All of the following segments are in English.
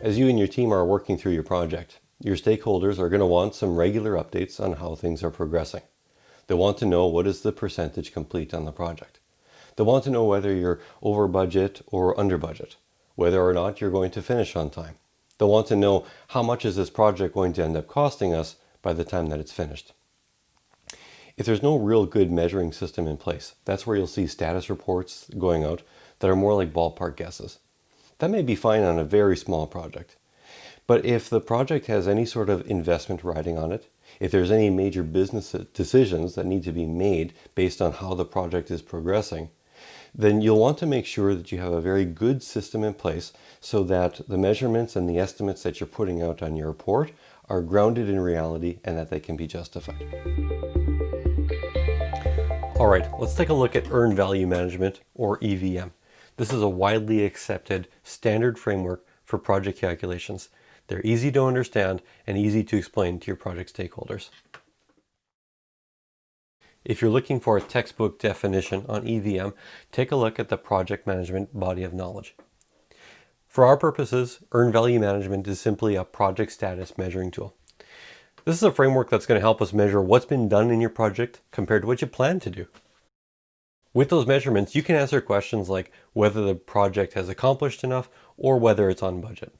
As you and your team are working through your project, your stakeholders are going to want some regular updates on how things are progressing. They want to know what is the percentage complete on the project. They want to know whether you're over budget or under budget, whether or not you're going to finish on time. They want to know how much is this project going to end up costing us by the time that it's finished. If there's no real good measuring system in place, that's where you'll see status reports going out that are more like ballpark guesses. That may be fine on a very small project. But if the project has any sort of investment riding on it, if there's any major business decisions that need to be made based on how the project is progressing, then you'll want to make sure that you have a very good system in place so that the measurements and the estimates that you're putting out on your report are grounded in reality and that they can be justified. All right, let's take a look at Earned Value Management, or EVM. This is a widely accepted standard framework for project calculations. They're easy to understand and easy to explain to your project stakeholders. If you're looking for a textbook definition on EVM, take a look at the Project Management Body of Knowledge. For our purposes, Earned Value Management is simply a project status measuring tool. This is a framework that's going to help us measure what's been done in your project compared to what you plan to do. With those measurements, you can answer questions like whether the project has accomplished enough or whether it's on budget.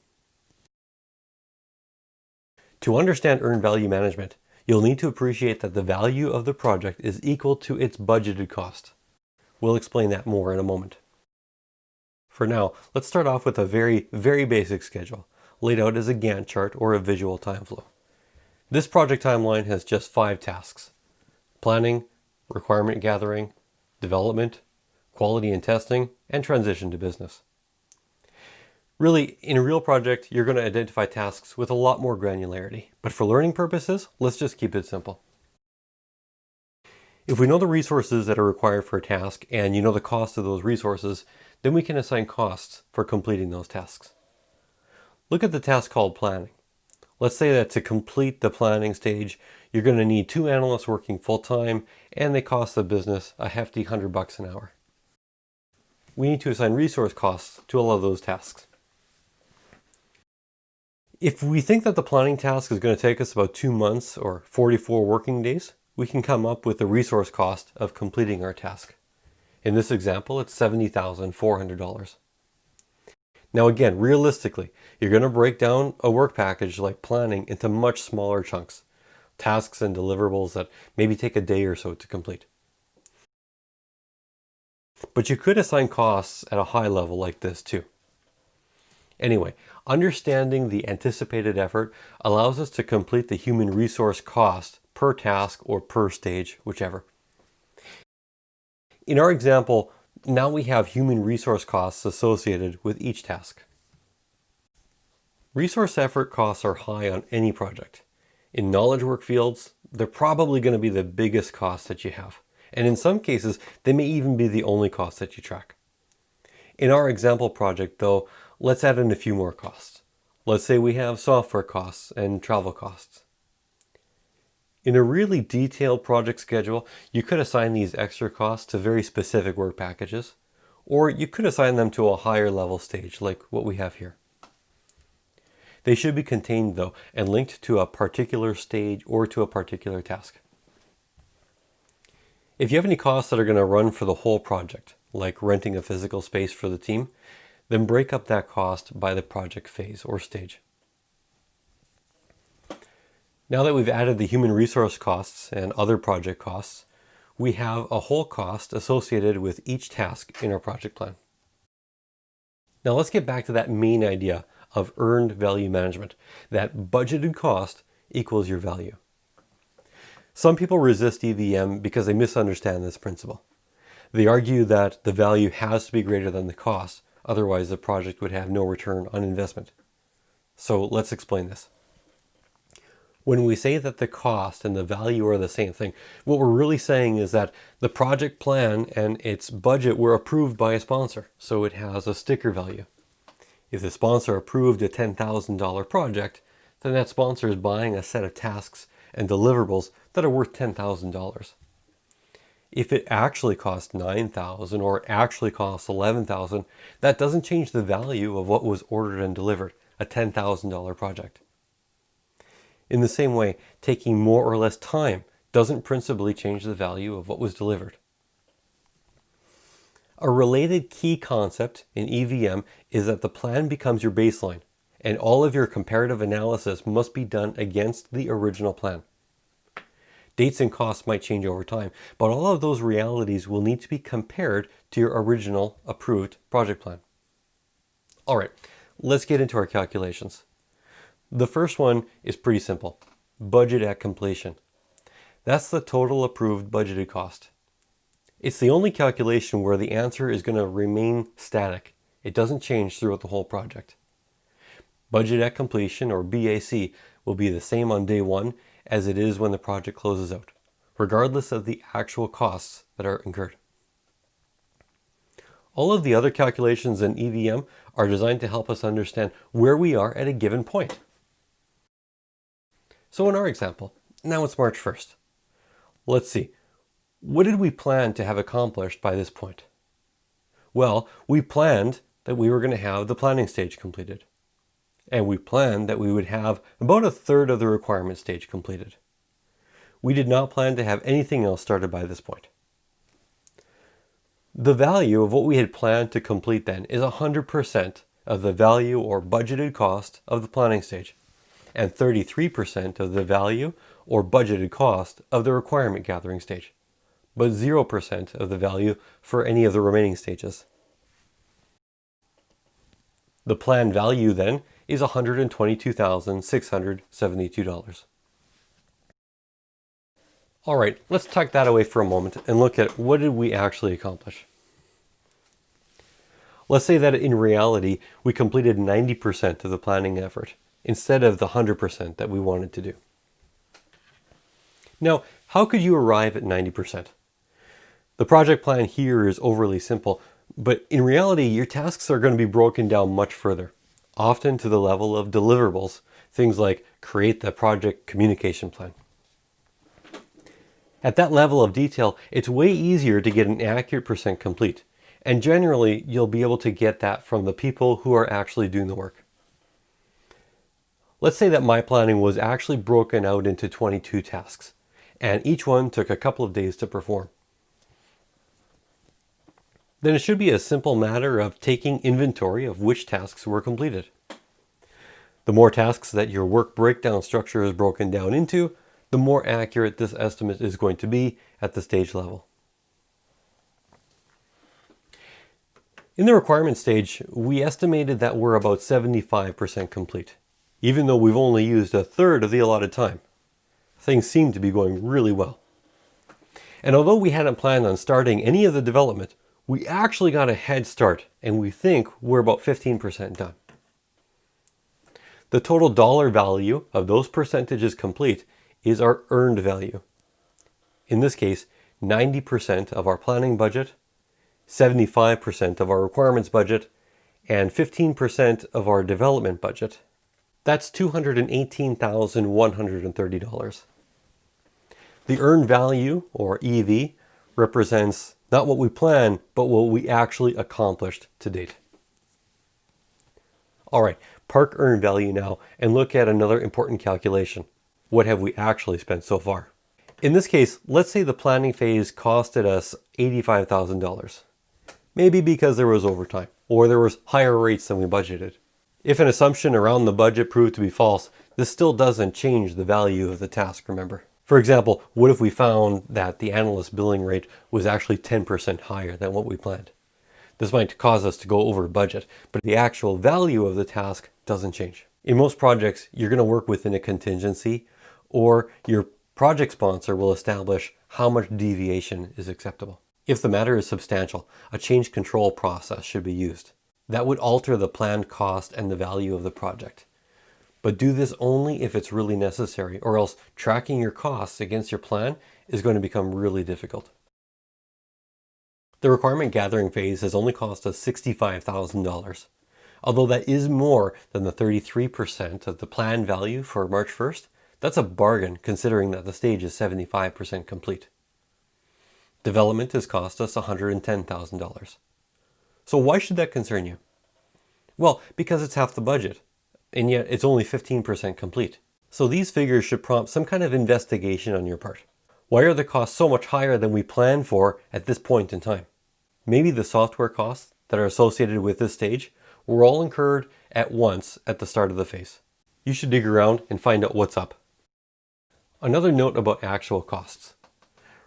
To understand Earned Value Management, you'll need to appreciate that the value of the project is equal to its budgeted cost. We'll explain that more in a moment. For now, let's start off with a very basic schedule, laid out as a Gantt chart or a visual time flow. This project timeline has just 5 tasks: planning, requirement gathering, development, quality and testing, and transition to business. Really, in a real project, you're going to identify tasks with a lot more granularity. But for learning purposes, let's just keep it simple. If we know the resources that are required for a task and you know the cost of those resources, then we can assign costs for completing those tasks. Look at the task called planning. Let's say that to complete the planning stage, you're going to need 2 analysts working full-time and they cost the business a hefty $100 an hour. We need to assign resource costs to all of those tasks. If we think that the planning task is going to take us about 2 months or 44 working days, we can come up with the resource cost of completing our task. In this example, it's $70,400. Now again, realistically, you're going to break down a work package like planning into much smaller chunks, tasks and deliverables that maybe take a day or so to complete. But you could assign costs at a high level like this too. Anyway, understanding the anticipated effort allows us to complete the human resource cost per task or per stage, whichever. In our example, now we have human resource costs associated with each task. Resource effort costs are high on any project. In knowledge work fields, they're probably going to be the biggest cost that you have. And in some cases, they may even be the only cost that you track. In our example project though, let's add in a few more costs. Let's say we have software costs and travel costs. In a really detailed project schedule, you could assign these extra costs to very specific work packages, or you could assign them to a higher level stage like what we have here. They should be contained though and linked to a particular stage or to a particular task. If you have any costs that are going to run for the whole project, like renting a physical space for the team, then break up that cost by the project phase or stage. Now that we've added the human resource costs and other project costs, we have a whole cost associated with each task in our project plan. Now let's get back to that main idea of earned value management, that budgeted cost equals your value. Some people resist EVM because they misunderstand this principle. They argue that the value has to be greater than the cost, otherwise the project would have no return on investment. So let's explain this. When we say that the cost and the value are the same thing, what we're really saying is that the project plan and its budget were approved by a sponsor, so it has a sticker value. If the sponsor approved a $10,000 project, then that sponsor is buying a set of tasks and deliverables that are worth $10,000. If it actually costs $9,000 or actually costs $11,000, that doesn't change the value of what was ordered and delivered. a $10,000 project. In the same way, taking more or less time doesn't principally change the value of what was delivered. A related key concept in EVM is that the plan becomes your baseline, and all of your comparative analysis must be done against the original plan. Dates and costs might change over time, but all of those realities will need to be compared to your original approved project plan. All right, let's get into our calculations. The first one is pretty simple. Budget at completion. That's the total approved budgeted cost. It's the only calculation where the answer is going to remain static. It doesn't change throughout the whole project. Budget at completion, or BAC, will be the same on day one as it is when the project closes out, regardless of the actual costs that are incurred. All of the other calculations in EVM are designed to help us understand where we are at a given point. So in our example, now it's March 1st. Let's see, what did we plan to have accomplished by this point? Well, we planned that we were going to have the planning stage completed. And we planned that we would have about a third of the requirement stage completed. We did not plan to have anything else started by this point. The value of what we had planned to complete then is 100% of the value or budgeted cost of the planning stage, and 33% of the value or budgeted cost of the requirement gathering stage, but 0% of the value for any of the remaining stages. The planned value then is $122,672. All right, let's tuck that away for a moment and look at what did we actually accomplish. Let's say that in reality, we completed 90% of the planning effort instead of the 100% that we wanted to do. Now, how could you arrive at 90%? The project plan here is overly simple, but in reality, your tasks are going to be broken down much further, often to the level of deliverables, things like create the project communication plan. At that level of detail, it's way easier to get an accurate percent complete, and generally, you'll be able to get that from the people who are actually doing the work. Let's say that my planning was actually broken out into 22 tasks, and each one took a couple of days to perform. Then it should be a simple matter of taking inventory of which tasks were completed. The more tasks that your work breakdown structure is broken down into, the more accurate this estimate is going to be at the stage level. In the requirement stage, we estimated that we're about 75% complete, even though we've only used a third of the allotted time. Things seem to be going really well. And although we hadn't planned on starting any of the development, we actually got a head start, and we think we're about 15% done. The total dollar value of those percentages complete is our earned value. In this case, 90% of our planning budget, 75% of our requirements budget, and 15% of our development budget. That's $218,130. The earned value, or EV, represents not what we planned, but what we actually accomplished to date. All right, park earned value now and look at another important calculation. What have we actually spent so far? In this case, let's say the planning phase costed us $85,000. Maybe because there was overtime, or there was higher rates than we budgeted. If an assumption around the budget proved to be false, this still doesn't change the value of the task, remember? For example, what if we found that the analyst billing rate was actually 10% higher than what we planned? This might cause us to go over budget, but the actual value of the task doesn't change. In most projects, you're going to work within a contingency, or your project sponsor will establish how much deviation is acceptable. If the matter is substantial, a change control process should be used. That would alter the planned cost and the value of the project. But do this only if it's really necessary, or else tracking your costs against your plan is going to become really difficult. The requirement gathering phase has only cost us $65,000. Although that is more than the 33% of the planned value for March 1st, that's a bargain considering that the stage is 75% complete. Development has cost us $110,000. So why should that concern you? Well, because it's half the budget. and yet it's only 15% complete. So these figures should prompt some kind of investigation on your part. Why are the costs so much higher than we planned for at this point in time? Maybe the software costs that are associated with this stage were all incurred at once at the start of the phase. You should dig around and find out what's up. Another note about actual costs.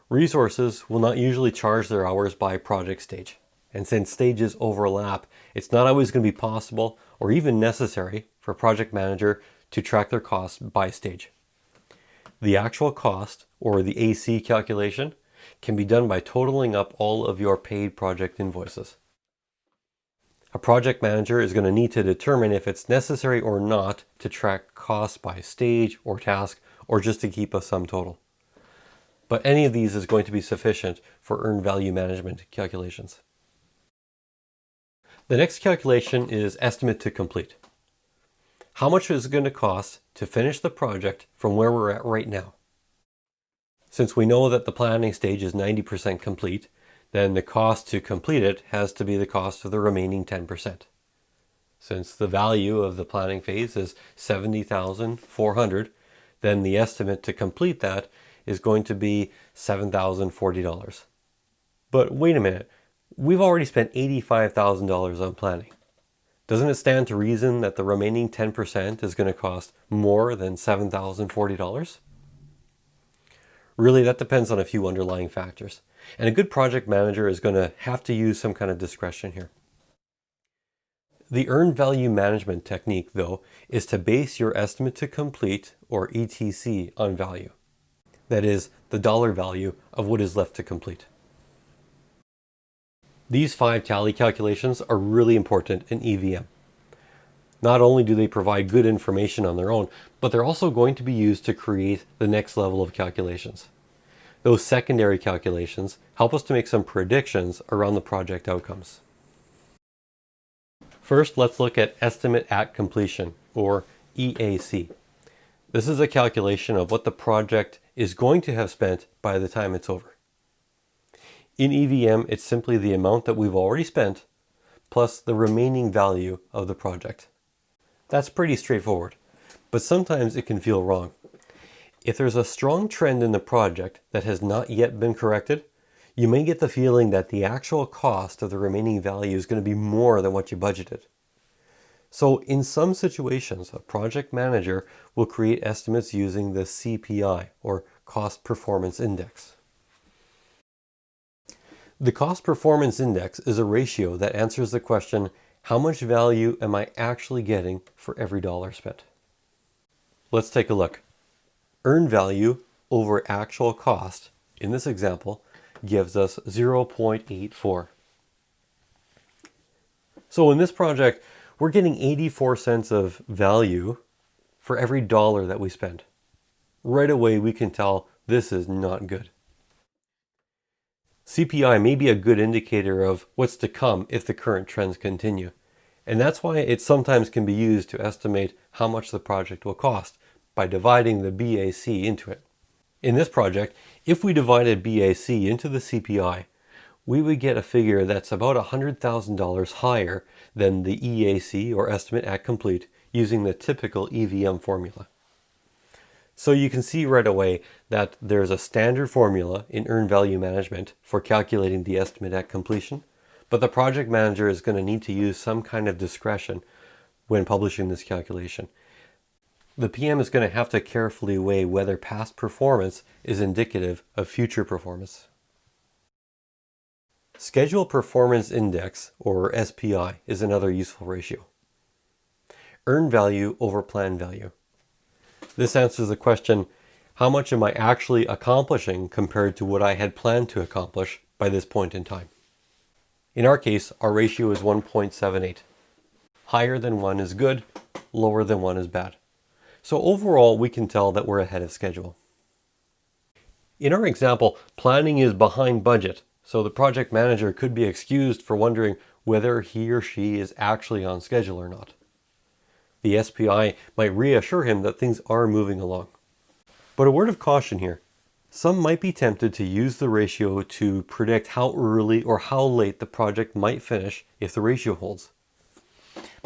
Resources will not usually charge their hours by project stage. And since stages overlap, it's not always going to be possible or even necessary for a project manager to track their costs by stage. The actual cost, or the AC calculation, can be done by totaling up all of your paid project invoices. A project manager is going to need to determine if it's necessary or not to track costs by stage or task, or just to keep a sum total. But any of these is going to be sufficient for earned value management calculations. The next calculation is estimate to complete. How much is it going to cost to finish the project from where we're at right now? Since we know that the planning stage is 90% complete, then the cost to complete it has to be the cost of the remaining 10%. Since the value of the planning phase is $70,400, then the estimate to complete that is going to be $7,040. But wait a minute, we've already spent $85,000 on planning. Doesn't it stand to reason that the remaining 10% is going to cost more than $7,040? Really, that depends on a few underlying factors. And a good project manager is going to have to use some kind of discretion here. The earned value management technique, though, is to base your estimate to complete, or ETC, on value. That is, the dollar value of what is left to complete. These 5 tally calculations are really important in EVM. Not only do they provide good information on their own, but they're also going to be used to create the next level of calculations. Those secondary calculations help us to make some predictions around the project outcomes. First, let's look at estimate at completion, or EAC. This is a calculation of what the project is going to have spent by the time it's over. In EVM, it's simply the amount that we've already spent plus the remaining value of the project. That's pretty straightforward, but sometimes it can feel wrong. If there's a strong trend in the project that has not yet been corrected, you may get the feeling that the actual cost of the remaining value is going to be more than what you budgeted. So in some situations, a project manager will create estimates using the CPI, or Cost Performance Index. The Cost Performance Index is a ratio that answers the question, how much value am I actually getting for every dollar spent? Let's take a look. Earned value over actual cost, in this example, gives us 0.84. So in this project, we're getting 84 cents of value for every dollar that we spend. Right away, we can tell this is not good. CPI may be a good indicator of what's to come if the current trends continue. And that's why it sometimes can be used to estimate how much the project will cost by dividing the BAC into it. In this project, if we divided BAC into the CPI, we would get a figure that's about $100,000 higher than the EAC, or estimate at complete, using the typical EVM formula. So you can see right away that there's a standard formula in earned value management for calculating the estimate at completion, but the project manager is going to need to use some kind of discretion when publishing this calculation. The PM is going to have to carefully weigh whether past performance is indicative of future performance. Schedule Performance Index, or SPI, is another useful ratio. Earned value over planned value. This answers the question, how much am I actually accomplishing compared to what I had planned to accomplish by this point in time? In our case, our ratio is 1.78. Higher than 1 is good, lower than 1 is bad. So overall, we can tell that we're ahead of schedule. In our example, planning is behind budget, so the project manager could be excused for wondering whether he or she is actually on schedule or not. The SPI might reassure him that things are moving along. But a word of caution here. Some might be tempted to use the ratio to predict how early or how late the project might finish if the ratio holds.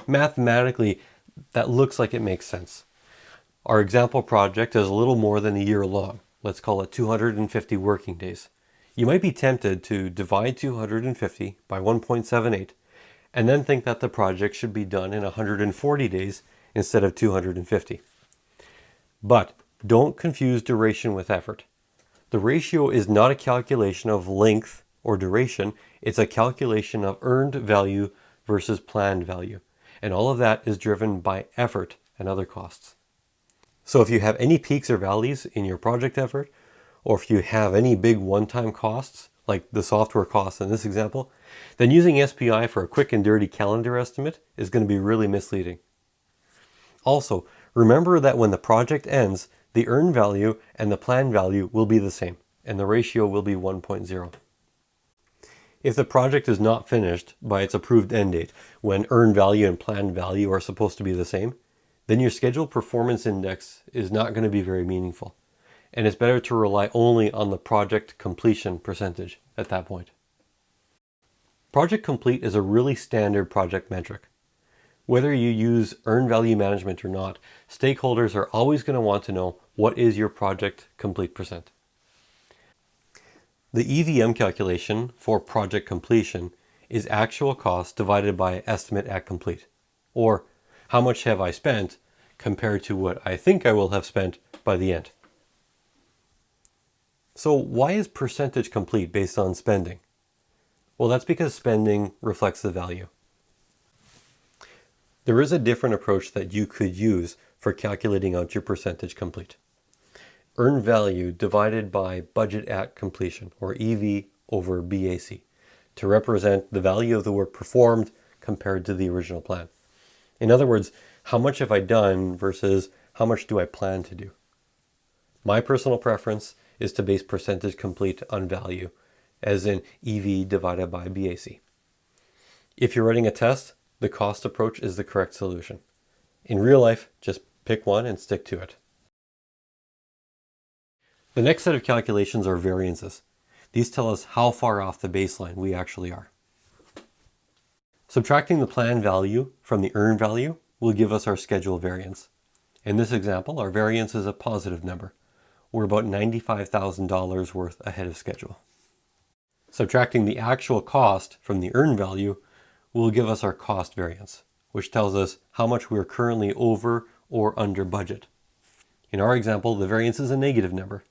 Mathematically, that looks like it makes sense. Our example project is a little more than a year long. Let's call it 250 working days. You might be tempted to divide 250 by 1.78 and then think that the project should be done in 140 days instead of 250. But don't confuse duration with effort. The ratio is not a calculation of length or duration, it's a calculation of earned value versus planned value. And all of that is driven by effort and other costs. So if you have any peaks or valleys in your project effort, or if you have any big one-time costs, like the software costs in this example, then using SPI for a quick and dirty calendar estimate is going to be really misleading. Also, remember that when the project ends, the earned value and the planned value will be the same, and the ratio will be 1.0. If the project is not finished by its approved end date, when earned value and planned value are supposed to be the same, then your scheduled performance index is not going to be very meaningful. And it's better to rely only on the project completion percentage at that point. Project complete is a really standard project metric. Whether you use earned value management or not, stakeholders are always going to want to know what is your project complete percent. The EVM calculation for project completion is actual cost divided by estimate at complete, or how much have I spent compared to what I think I will have spent by the end. So why is percentage complete based on spending? Well, that's because spending reflects the value. There is a different approach that you could use for calculating out your percentage complete. Earned value divided by budget at completion, or EV over BAC, to represent the value of the work performed compared to the original plan. In other words, how much have I done versus how much do I plan to do? My personal preference is to base percentage complete on value, as in EV divided by BAC. If you're writing a test, the cost approach is the correct solution. In real life, just pick one and stick to it. The next set of calculations are variances. These tell us how far off the baseline we actually are. Subtracting the planned value from the earned value will give us our schedule variance. In this example, our variance is a positive number. We're about $95,000 worth ahead of schedule. Subtracting the actual cost from the earned value will give us our cost variance, which tells us how much we're currently over or under budget. In our example, the variance is a negative number.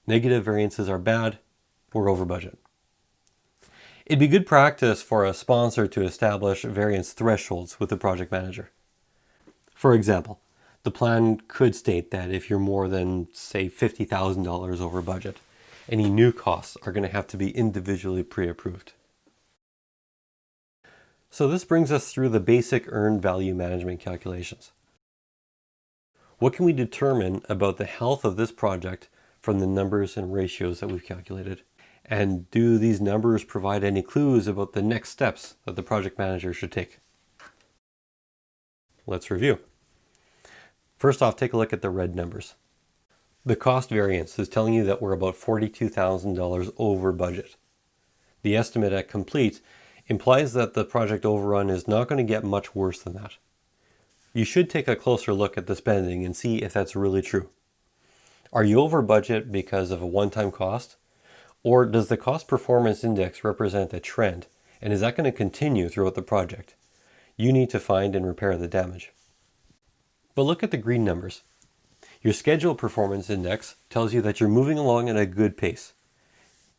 Negative variances are bad, we're over budget. It'd be good practice for a sponsor to establish variance thresholds with the project manager. For example, the plan could state that if you're more than, say, $50,000 over budget, any new costs are going to have to be individually pre-approved. So this brings us through the basic earned value management calculations. What can we determine about the health of this project from the numbers and ratios that we've calculated? And do these numbers provide any clues about the next steps that the project manager should take? Let's review. First off, take a look at the red numbers. The cost variance is telling you that we're about $42,000 over budget. The estimate at complete implies that the project overrun is not going to get much worse than that. You should take a closer look at the spending and see if that's really true. Are you over budget because of a one-time cost? Or does the cost performance index represent a trend? And is that going to continue throughout the project? You need to find and repair the damage. But look at the green numbers. Your schedule performance index tells you that you're moving along at a good pace.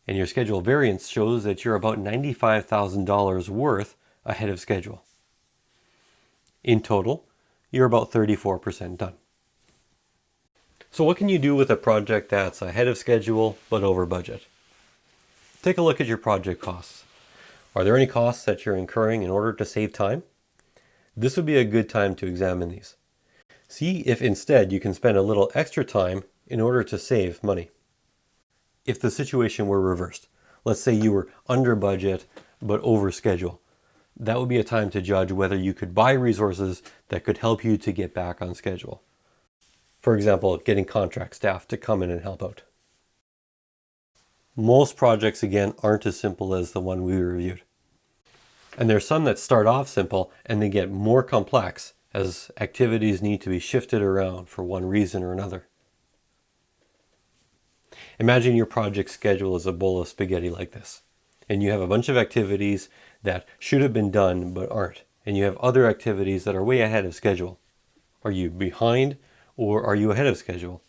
And your schedule variance shows that you're about $95,000 worth ahead of schedule. In total, you're about 34% done. So what can you do with a project that's ahead of schedule but over budget? Take a look at your project costs. Are there any costs that you're incurring in order to save time? This would be a good time to examine these. See if instead you can spend a little extra time in order to save money. If the situation were reversed, let's say you were under budget but over schedule, that would be a time to judge whether you could buy resources that could help you to get back on schedule. For example, getting contract staff to come in and help out. Most projects, again, aren't as simple as the one we reviewed. And there's some that start off simple and they get more complex as activities need to be shifted around for one reason or another. Imagine your project schedule as a bowl of spaghetti like this, and you have a bunch of activities that should have been done but aren't, and you have other activities that are way ahead of schedule. Are you behind or are you ahead of schedule?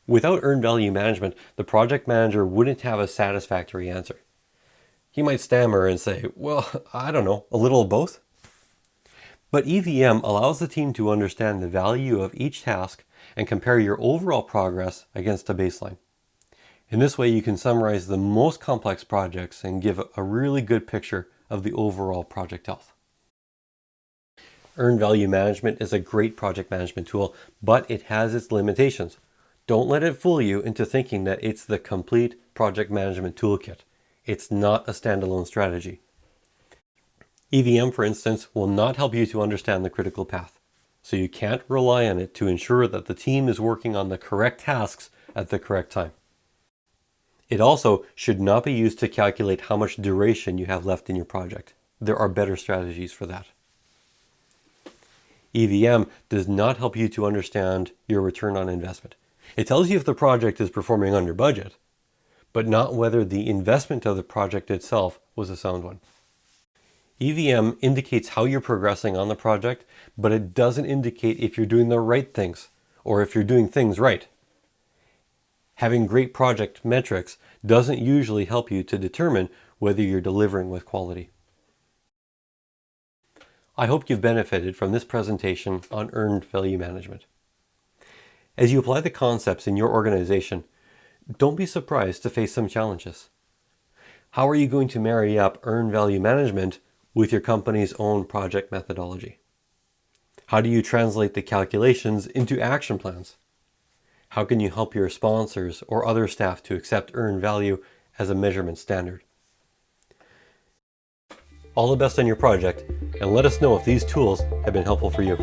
Without earned value management, the project manager wouldn't have a satisfactory answer. He might stammer and say, well, I don't know, a little of both? But EVM allows the team to understand the value of each task and compare your overall progress against a baseline. In this way, you can summarize the most complex projects and give a really good picture of the overall project health. Earned value management is a great project management tool, but it has its limitations. Don't let it fool you into thinking that it's the complete project management toolkit. It's not a standalone strategy. EVM, for instance, will not help you to understand the critical path, so you can't rely on it to ensure that the team is working on the correct tasks at the correct time. It also should not be used to calculate how much duration you have left in your project. There are better strategies for that. EVM does not help you to understand your return on investment. It tells you if the project is performing under budget, but not whether the investment of the project itself was a sound one. EVM indicates how you're progressing on the project, but it doesn't indicate if you're doing the right things or if you're doing things right. Having great project metrics doesn't usually help you to determine whether you're delivering with quality. I hope you've benefited from this presentation on earned value management. As you apply the concepts in your organization, don't be surprised to face some challenges. How are you going to marry up earned value management with your company's own project methodology? How do you translate the calculations into action plans? How can you help your sponsors or other staff to accept earned value as a measurement standard? All the best on your project, and let us know if these tools have been helpful for you.